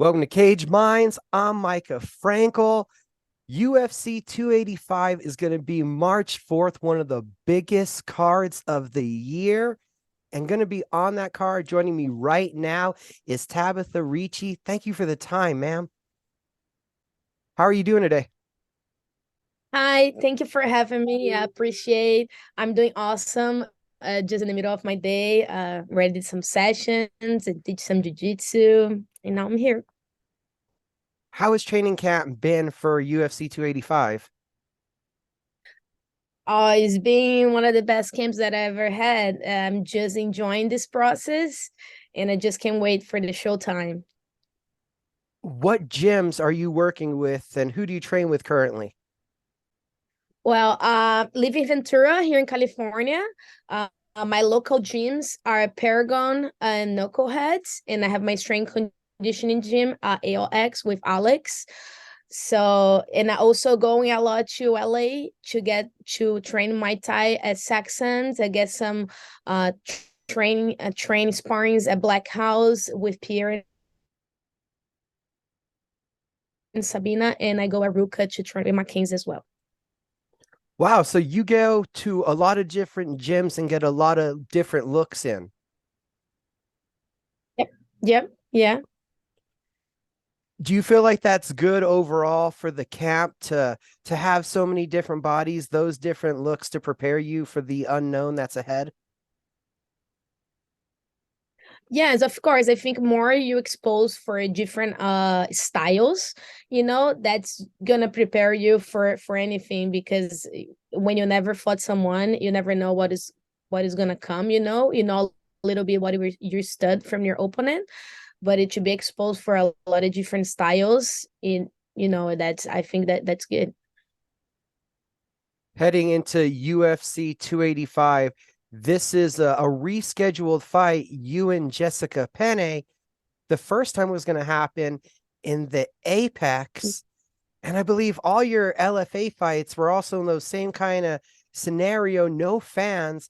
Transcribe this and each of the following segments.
Welcome to Cage Minds. I'm Micah Frankel. UFC 285 is going to be March 4th, one of the biggest cards of the year. And going to be on that card, joining me right now is Tabatha Ricci. Thank you for the time, ma'am. How are you doing today? Hi, thank you for having me. I appreciate. I'm doing awesome. Just in the middle of my day, ready to some sessions and teach some jiu-jitsu, and now I'm here. How has training camp been for UFC 285? It's been one of the best camps that I ever had. I'm just enjoying this process, and I just can't wait for the showtime. What gyms are you working with and who do you train with currently? Well, live in Ventura here in California. My local gyms are Paragon and Knuckleheads, and I have my strength conditioning gym, AOX with Alex. So, and I also going a lot to LA to get to train Muay Thai at Saxons. I get some training sparrings at Black House with Pierre and Sabina, and I go at Ruka to train with Mackenzie as well. Wow, so you go to a lot of different gyms and get a lot of different looks in. Yep. Yep. Yeah. Do you feel like that's good overall for the camp to have so many different bodies, those different looks to prepare you for the unknown that's ahead? Yes, of course. I think more you expose for different styles, that's gonna prepare you for anything because when you never fought someone, you never know what is gonna come, you know a little bit what you stud from your opponent, but it should be exposed for a lot of different styles that's I think that's good. Heading into UFC 285, this is a rescheduled fight. You and Jessica Penne. The first time was going to happen in the Apex. And I believe all your LFA fights were also in those same kind of scenario, no fans.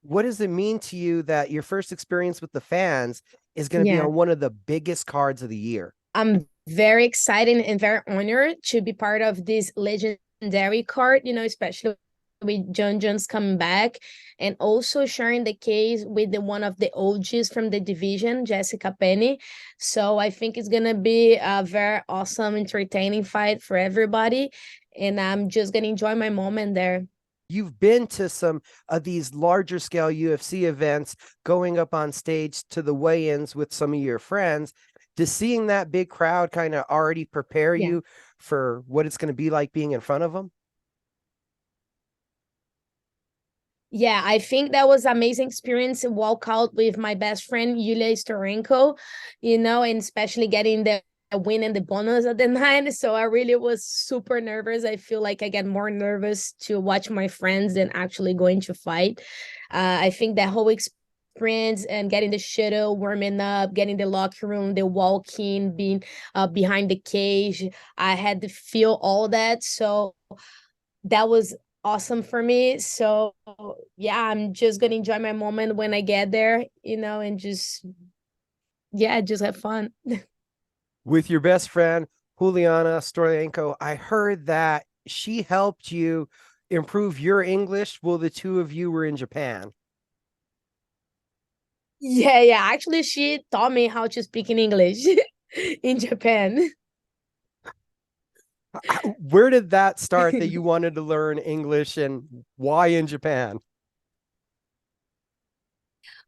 What does it mean to you that your first experience with the fans is going to be Yeah. on one of the biggest cards of the year? I'm very excited and very honored to be part of this legendary card, especially with John Jones coming back and also sharing the case with one of the OGs from the division, Jessica Penne. So I think it's gonna be a very awesome, entertaining fight for everybody. And I'm just gonna enjoy my moment there. You've been to some of these larger scale UFC events, going up on stage to the weigh ins with some of your friends. Does seeing that big crowd kind of already prepare Yeah. you for what it's going to be like being in front of them? Yeah, I think that was amazing experience to walk out with my best friend Julija Stoliarenko, and especially getting the win and the bonus at the night. So I really was super nervous. I feel like I get more nervous to watch my friends than actually going to fight. I think that whole experience and getting the shuttle, warming up, getting the locker room, the walking, being behind the cage, I had to feel all that. So that was awesome for me. So yeah, I'm just gonna enjoy my moment when I get there, and just yeah, just have fun. With your best friend, Juliana Stoliarenko, I heard that she helped you improve your English while the two of you were in Japan. Yeah, yeah. Actually, she taught me how to speak in English in Japan. Where did that start that you wanted to learn English and why in Japan?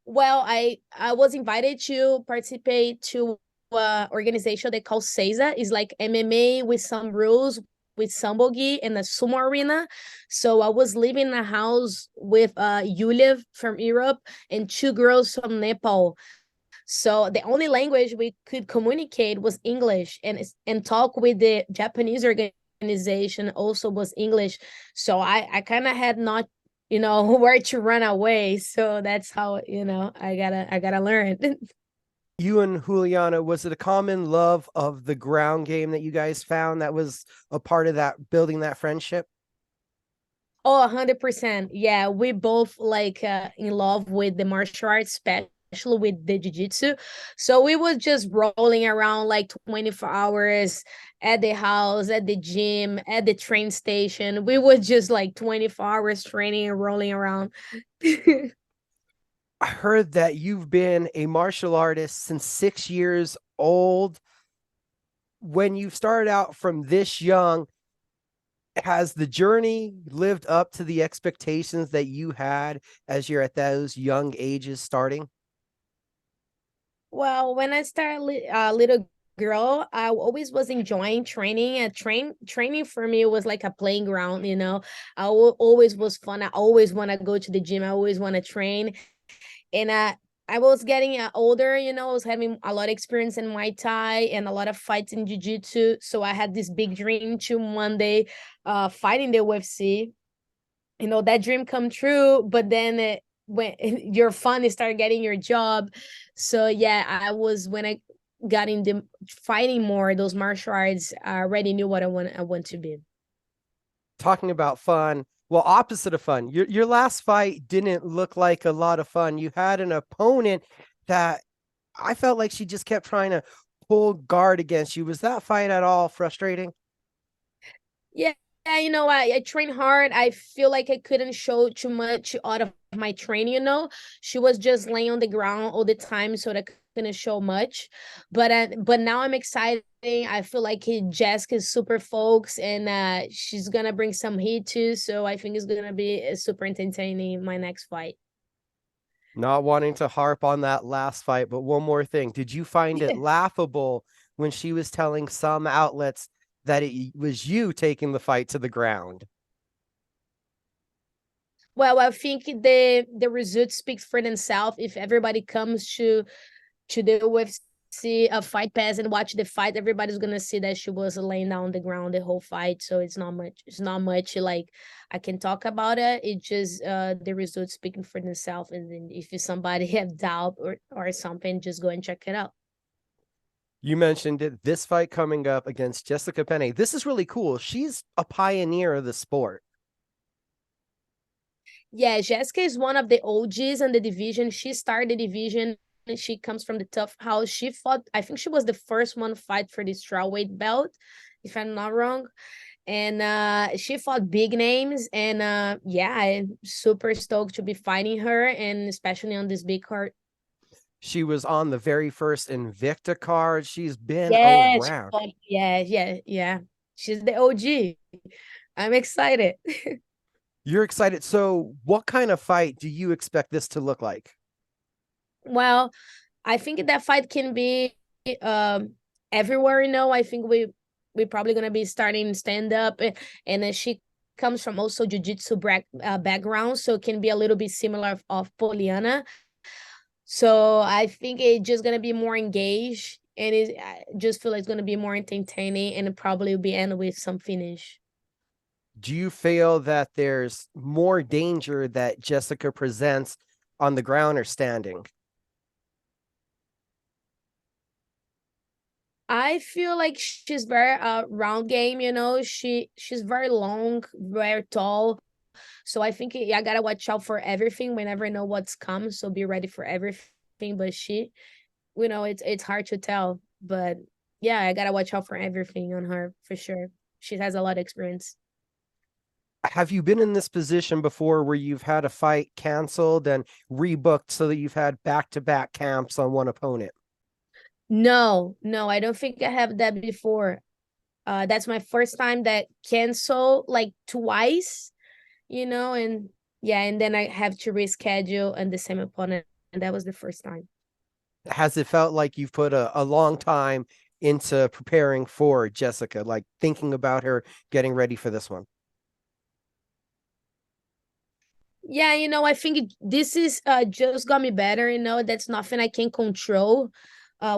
Well, I was invited to participate to organization they call Seiza. It's like MMA with some rules with sambogi in a sumo arena. So I was living in a house with Yulia from Europe and two girls from Nepal. So the only language we could communicate was English, and talk with the Japanese organization also was English. So I kind of had not where to run away. So that's how I gotta learn. You and Juliana, was it a common love of the ground game that you guys found that was a part of that building that friendship? Oh, 100%. Yeah, we both like in love with the martial arts, especially with the jiu-jitsu. So we was just rolling around like 24 hours at the house, at the gym, at the train station. We were just like 24 hours training and rolling around. I heard that you've been a martial artist since 6 years old. When you started out from this young, has the journey lived up to the expectations that you had as you're at those young ages starting? Well, when I started little girl, I always was enjoying training. And training for me was like a playing ground, you know. Always was fun. I always want to go to the gym. I always want to train. And I was getting older, you know. I was having a lot of experience in Muay Thai and a lot of fights in Jiu-Jitsu. So I had this big dream to one day fight in the UFC. You know, that dream come true, but then when you're fun, you start getting your job. So yeah, when I got into fighting more those martial arts, I already knew what I want to be. Talking about fun, well, opposite of fun, your last fight didn't look like a lot of fun. You had an opponent that I felt like she just kept trying to pull guard against you. Was that fight at all frustrating? Yeah, you know, I train hard. I feel like I couldn't show too much out of my training, you know. She was just laying on the ground all the time, so that couldn't show much. But now I'm excited. I feel like Jessica is super folks, and she's gonna bring some heat too. So I think it's gonna be super entertaining my next fight. Not wanting to harp on that last fight, but one more thing. Did you find it laughable when she was telling some outlets that it was you taking the fight to the ground? Well, I think the results speak for themselves. If everybody comes to the UFC Fight Pass and watch the fight, everybody's gonna see that she was laying down on the ground the whole fight. So it's not much. It's not much like I can talk about it. It just the results speaking for themselves. And then if somebody have doubt or something, just go and check it out. You mentioned it. This fight coming up against Jessica Penne. This is really cool. She's a pioneer of the sport. Yeah, Jessica is one of the OGs in the division. She started the division. She comes from the tough house. She fought, I think she was the first one to fight for the strawweight belt, if I'm not wrong. And she fought big names. And yeah, I'm super stoked to be fighting her, and especially on this big card. She was on the very first Invicta card. She's been Yeah, around. yeah. She's the OG. I'm excited. You're excited. So, what kind of fight do you expect this to look like? Well, I think that fight can be um everywhere, you know. I think we're probably gonna be starting stand up, and then she comes from also jiu-jitsu background, so it can be a little bit similar of Polyana. So I think it's just gonna be more engaged, and I just feel like it's gonna be more entertaining, and it probably will be end with some finish. Do you feel that there's more danger that Jessica presents on the ground or standing? I feel like she's very round game, you know. She's very long, very tall. So I think I gotta watch out for everything. We never know what's come, so be ready for everything. But you know, it's hard to tell. But yeah, I gotta watch out for everything on her for sure. She has a lot of experience. Have you been in this position before where you've had a fight canceled and rebooked so that you've had back-to-back camps on one opponent? No, I don't think I have that before. That's my first time that cancel like twice, you know, and yeah, and then I have to reschedule and the same opponent, and that was the first time. Has it felt like you've put a long time into preparing for Jessica, like thinking about her, getting ready for this one? Yeah, you know, I think this is just got me better, you know. That's nothing I can control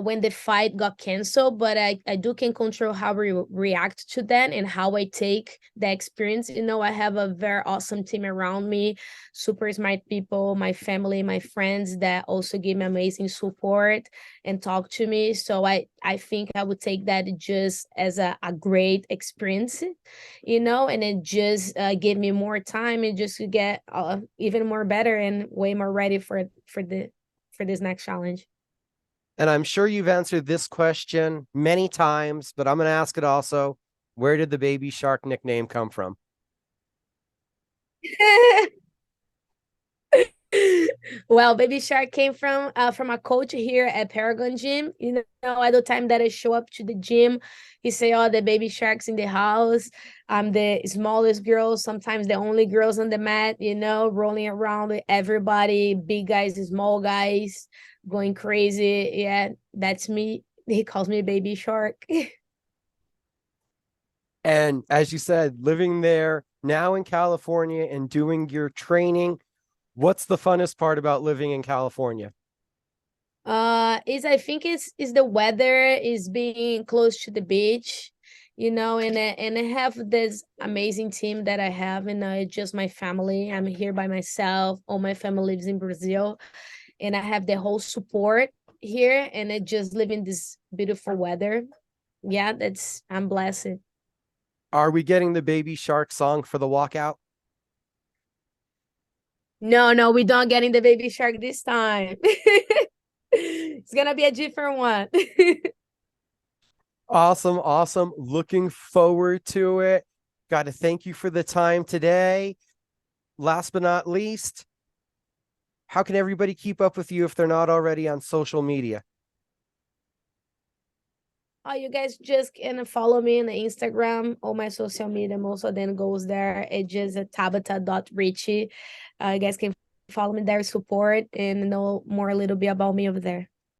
when the fight got canceled, but I do can control how we react to that and how I take the experience. You know, I have a very awesome team around me, super smart people, my family, my friends that also give me amazing support and talk to me. So I think I would take that just as a great experience, you know, and it just gave me more time and just to get even more better and way more ready for the for this next challenge. And I'm sure you've answered this question many times, but I'm going to ask it also. Where did the baby shark nickname come from? Well, Baby Shark came from a coach here at Paragon Gym. You know, at the time that I show up to the gym, he say, "Oh, the baby sharks in the house. I'm the smallest girl, sometimes the only girls on the mat. You know, rolling around with everybody, big guys, small guys, going crazy. Yeah, that's me. He calls me Baby Shark." And as you said, living there now in California and doing your training, what's the funnest part about living in California? Is I think it's the weather, is being close to the beach, you know, and I have this amazing team that I have, and it's just my family. I'm here by myself. All my family lives in Brazil, and I have the whole support here, and I just live in this beautiful weather. Yeah, I'm blessed. Are we getting the baby shark song for the walkout? No, no, we don't get in the baby shark this time. It's gonna be a different one. Awesome. Awesome. Looking forward to it. Got to thank you for the time today. Last but not least, how can everybody keep up with you if they're not already on social media? Oh, you guys just can follow me on the Instagram. All my social media, most of them goes there. It's just a Tabatha.Ricci. You guys can follow me there, support, and know more a little bit about me over there.